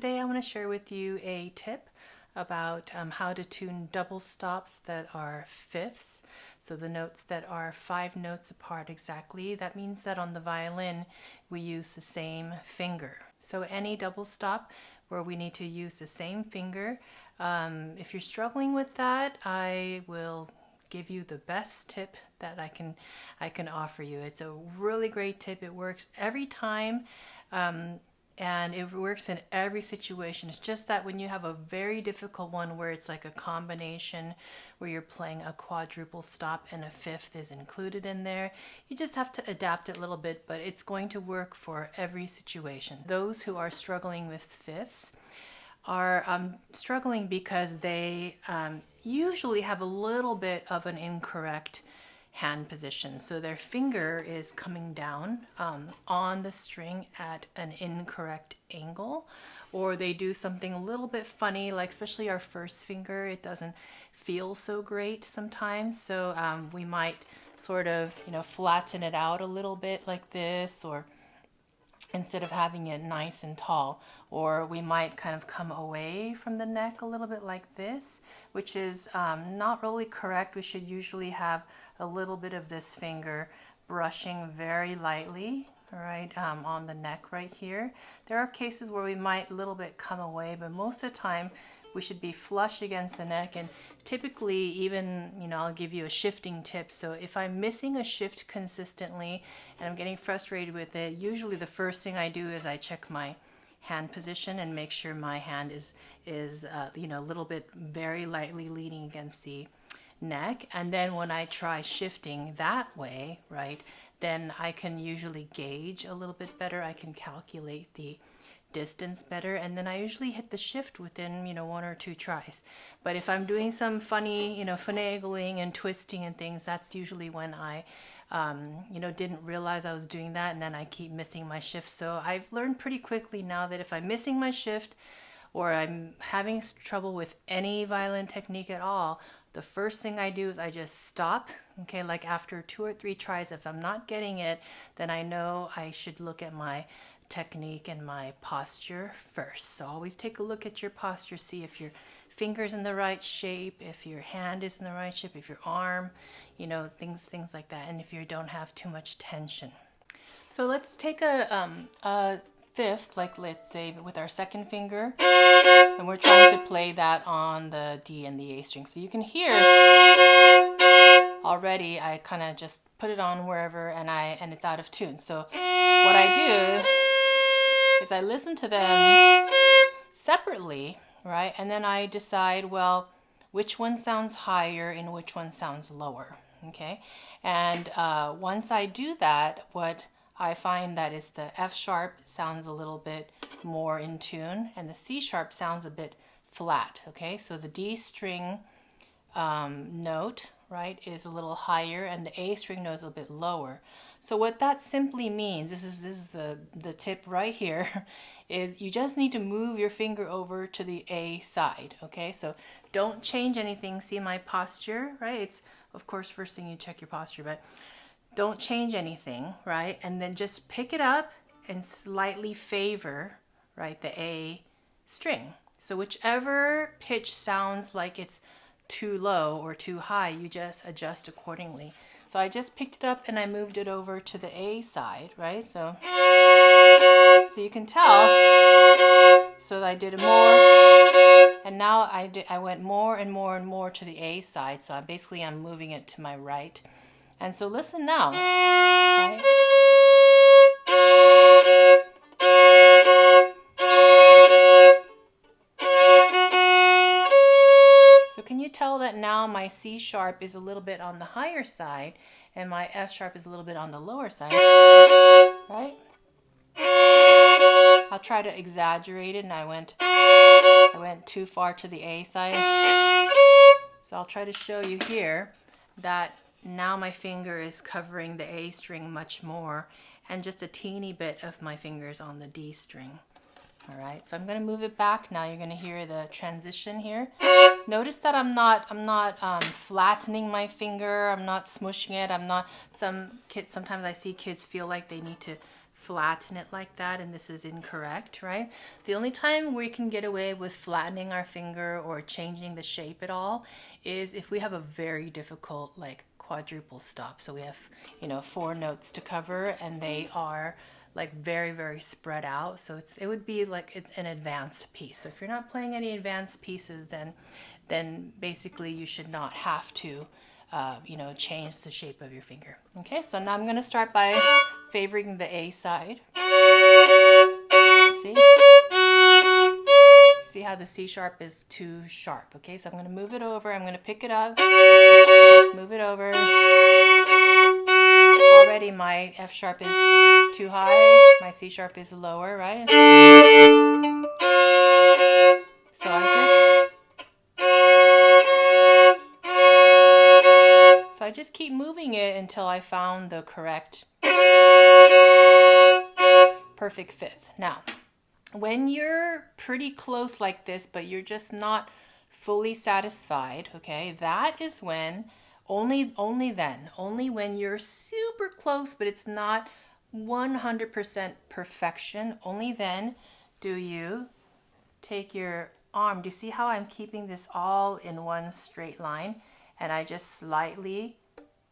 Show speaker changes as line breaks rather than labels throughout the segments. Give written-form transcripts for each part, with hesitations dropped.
Today I want to share with you a tip about how to tune double stops that are fifths. So the notes that are 5 notes apart exactly. That means that on the violin we use the same finger. So any double stop where we need to use the same finger. If you're struggling with that, I will give you the best tip that I can offer you. It's a really great tip. It works every time. And it works in every situation. It's just that when you have a very difficult one where it's like a combination where you're playing a quadruple stop and a fifth is included in there, you just have to adapt it a little bit, but it's going to work for every situation. Those who are struggling with fifths are struggling because they usually have a little bit of an incorrect hand position. So their finger is coming down on the string at an incorrect angle, or they do something a little bit funny, like especially our first finger, it doesn't feel so great sometimes. So we might sort of, flatten it out a little bit like this, or instead of having it nice and tall, or we might kind of come away from the neck a little bit like this, which is not really correct. We should usually have a little bit of this finger brushing very lightly, right, on the neck right here. There are cases where we might a little bit come away, but most of the time we should be flush against the neck. And typically even, I'll give you a shifting tip. So if I'm missing a shift consistently and I'm getting frustrated with it, usually the first thing I do is I check my hand position and make sure my hand is a little bit very lightly leaning against the neck. And then when I try shifting that way, right, then I can usually gauge a little bit better. I can calculate the distance better, and then I usually hit the shift within 1 or 2 tries. But if I'm doing some funny finagling and twisting and things, that's usually when I didn't realize I was doing that, and then I keep missing my shift. So I've learned pretty quickly now that if I'm missing my shift or I'm having trouble with any violin technique at all, the first thing I do is I just stop. Okay, like after 2 or 3 tries, if I'm not getting it, then I know I should look at my technique and my posture first. So always take a look at your posture, see if your finger's in the right shape, if your hand is in the right shape, if your arm, things like that, and if you don't have too much tension. So let's take a fifth, like let's say with our second finger, and we're trying to play that on the D and the A string. So you can hear already I kind of just put it on wherever and it's out of tune. So what I do is I listen to them separately, right? And then I decide, well, which one sounds higher and which one sounds lower, okay? And once I do that, what I find that is the F sharp sounds a little bit more in tune and the C sharp sounds a bit flat, okay? So the D string note, right, is a little higher and the A string note is a bit lower. So what that simply means, this is the tip right here, is you just need to move your finger over to the A side, okay? So don't change anything. See my posture, right? It's, of course, first thing you check your posture, but don't change anything, right? And then just pick it up and slightly favor, right, the A string. So whichever pitch sounds like it's too low or too high, you just adjust accordingly. So I just picked it up and I moved it over to the A side, right? So you can tell. So I did more, and now I went more and more and more to the A side. So I'm moving it to my right. And so listen now, right? So can you tell that now my C sharp is a little bit on the higher side and my F sharp is a little bit on the lower side, right? I'll try to exaggerate it, and I went too far to the A side. So I'll try to show you here that now my finger is covering the A string much more and just a teeny bit of my fingers on the D string. All right, so I'm going to move it back. Now you're going to hear the transition here. Notice that I'm not flattening my finger. I'm not smushing it. Sometimes I see kids feel like they need to flatten it like that, and this is incorrect, right? The only time we can get away with flattening our finger or changing the shape at all is if we have a very difficult like quadruple stop. So we have, 4 notes to cover and they are like very, very spread out. So it would be like an advanced piece. So if you're not playing any advanced pieces, then basically you should not have to change the shape of your finger. Okay, so now I'm going to start by favoring the A side. See? See how the C sharp is too sharp. Okay, so I'm going to move it over. I'm going to pick it up, move it over. Already my F sharp is too high. My C sharp is lower, right? So I just keep moving it until I found the correct perfect fifth. Now, when you're pretty close like this, but you're just not fully satisfied, okay, that is when, only when you're super close, but it's not 100% perfection, only then do you take your arm. Do you see how I'm keeping this all in one straight line? And I just slightly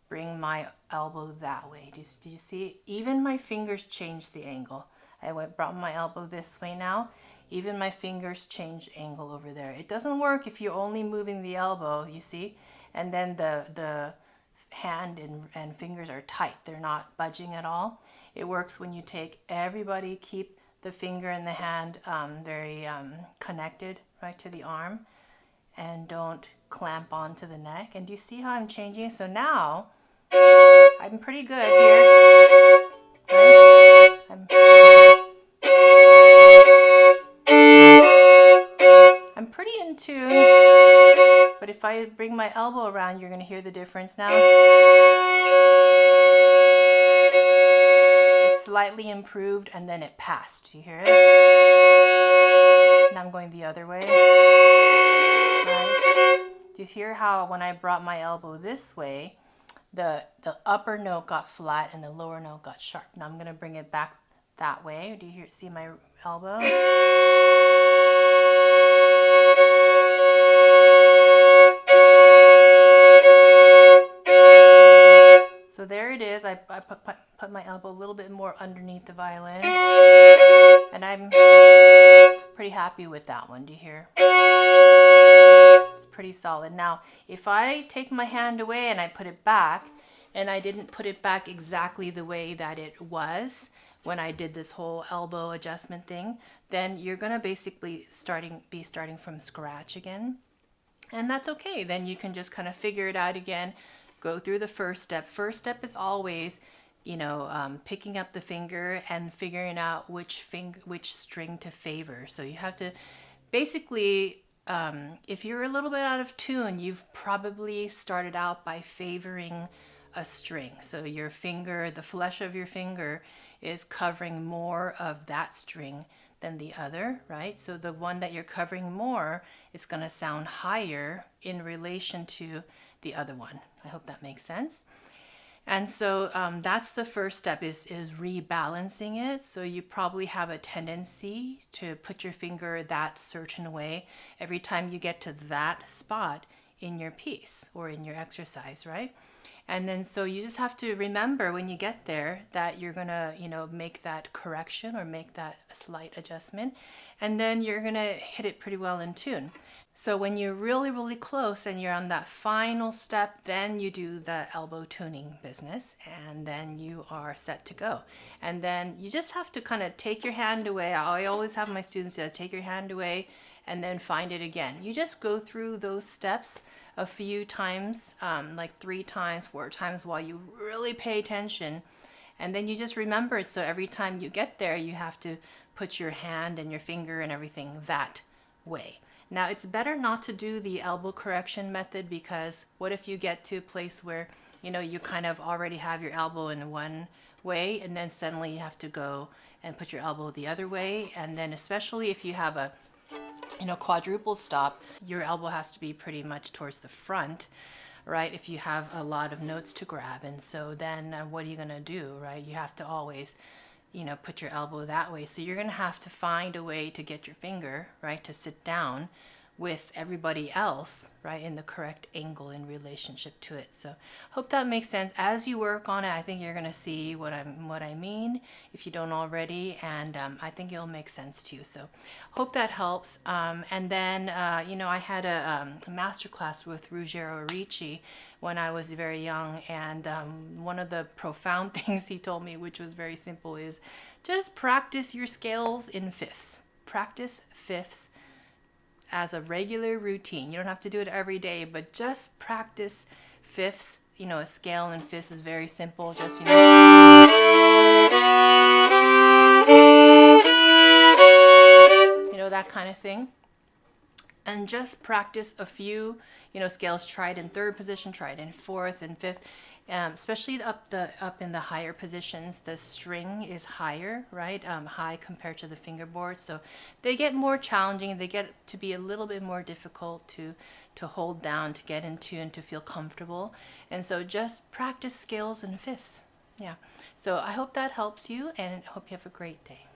bring my elbow that way. Do you see? Even my fingers change the angle. I brought my elbow this way now. Even my fingers change angle over there. It doesn't work if you're only moving the elbow, you see? And then the hand and fingers are tight. They're not budging at all. It works when you take everybody, keep the finger and the hand very connected right to the arm, and don't clamp onto the neck. And do you see how I'm changing? So now I'm pretty good here. Right? I'm pretty in tune, but if I bring my elbow around, you're going to hear the difference now. It's slightly improved and then it passed. Do you hear it? Now I'm going the other way. Right? Do you hear how when I brought my elbow this way, the upper note got flat and the lower note got sharp? Now I'm going to bring it back that way. Do you see my elbow? So there it is. I put my elbow a little bit more underneath the violin, and I'm pretty happy with that one. Do you hear? It's pretty solid. Now, if I take my hand away and I put it back, and I didn't put it back exactly the way that it was when I did this whole elbow adjustment thing, then you're going to basically be starting from scratch again. And that's okay. Then you can just kind of figure it out again. Go through the first step. First step is always, picking up the finger and figuring out which string to favor. So you have to basically, if you're a little bit out of tune, you've probably started out by favoring a string. So your finger, the flesh of your finger is covering more of that string than the other, right? So the one that you're covering more is going to sound higher in relation to the other one. I hope that makes sense. And so that's the first step is rebalancing it. So you probably have a tendency to put your finger that certain way every time you get to that spot in your piece or in your exercise, right? And then so you just have to remember when you get there that you're going to, make that correction or make that slight adjustment. And then you're going to hit it pretty well in tune. So when you're really, really close and you're on that final step, then you do the elbow tuning business and then you are set to go. And then you just have to kind of take your hand away. I always have my students take your hand away and then find it again. You just go through those steps a few times, like 3 times, 4 times while you really pay attention. And then you just remember it. So every time you get there, you have to put your hand and your finger and everything that way. Now, it's better not to do the elbow correction method because what if you get to a place where, you kind of already have your elbow in one way and then suddenly you have to go and put your elbow the other way. And then especially if you have a, quadruple stop, your elbow has to be pretty much towards the front, right? If you have a lot of notes to grab. And so then what are you going to do, right? You have to always, put your elbow that way. So you're going to have to find a way to get your finger, right, to sit down with everybody else, right, in the correct angle in relationship to it. So hope that makes sense. As you work on it, I think you're going to see what I mean, if you don't already, and I think it'll make sense to you. So hope that helps. And then, I had a master class with Ruggero Ricci when I was very young, and one of the profound things he told me, which was very simple, is just practice your scales in fifths. Practice fifths as a regular routine. You don't have to do it every day, but just practice fifths. A scale in fifths is very simple. Just, that kind of thing. And just practice a few, scales. Try it in third position, try it in fourth and fifth. Especially up in the higher positions, the string is higher, right? High compared to the fingerboard, so they get more challenging. They get to be a little bit more difficult to hold down, to get into, and to feel comfortable. And so just practice scales and fifths. Yeah. So I hope that helps you, and I hope you have a great day.